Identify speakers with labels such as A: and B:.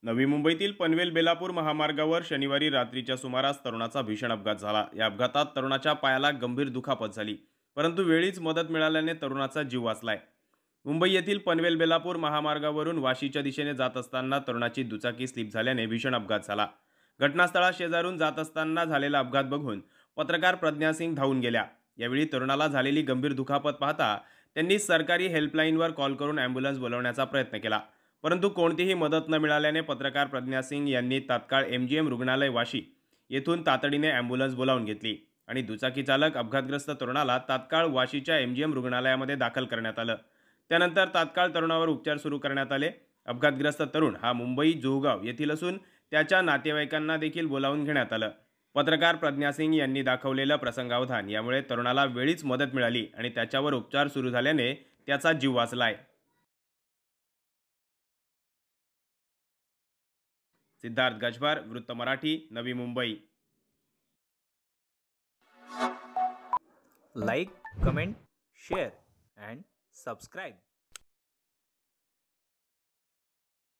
A: नवी मुंबईतील पनवेल बेलापूर महामार्गावर शनिवारी रात्रीच्या सुमारास तरुणाचा भीषण अपघात झाला। या अपघातात तरुणाच्या पायाला गंभीर दुखापत झाली, परंतु वेळीच मदत मिळाल्याने तरुणाचा जीव वाचलाय। मुंबई येथील पनवेल बेलापूर महामार्गावरून वाशीच्या दिशेने जात असताना तरुणाची दुचाकी स्लिप झाल्याने भीषण अपघात झाला। घटनास्थळा शेजारून जात असताना झालेला अपघात बघून पत्रकार प्रज्ञा सिंग धावून गेल्या। यावेळी तरुणाला झालेली गंभीर दुखापत पाहता त्यांनी सरकारी हेल्पलाईनवर कॉल करून ॲम्ब्युलन्स बोलावण्याचा प्रयत्न केला, परंतु कोणतीही मदत न मिळाल्याने पत्रकार प्रज्ञा सिंग यांनी तात्काळ MGM रुग्णालय वाशी येथून तातडीने ॲम्ब्युलन्स बोलावून घेतली आणि दुचाकी चालक अपघातग्रस्त तरुणाला तात्काळ वाशीच्या MGM रुग्णालयामध्ये दाखल करण्यात आलं। त्यानंतर तात्काळ तरुणावर उपचार सुरू करण्यात आले। अपघातग्रस्त तरुण हा मुंबई जोहगाव येथील असून त्याच्या नातेवाईकांना देखील बोलावून घेण्यात आलं। पत्रकार प्रज्ञा सिंग यांनी दाखवलेलं प्रसंगावधान यामुळे तरुणाला वेळीच मदत मिळाली आणि त्याच्यावर उपचार सुरू झाल्याने त्याचा जीव वाचलाय। सिद्धार्थ गजभार, वृत्त Marathi, Navi Mumbai.
B: Like, comment, share and subscribe.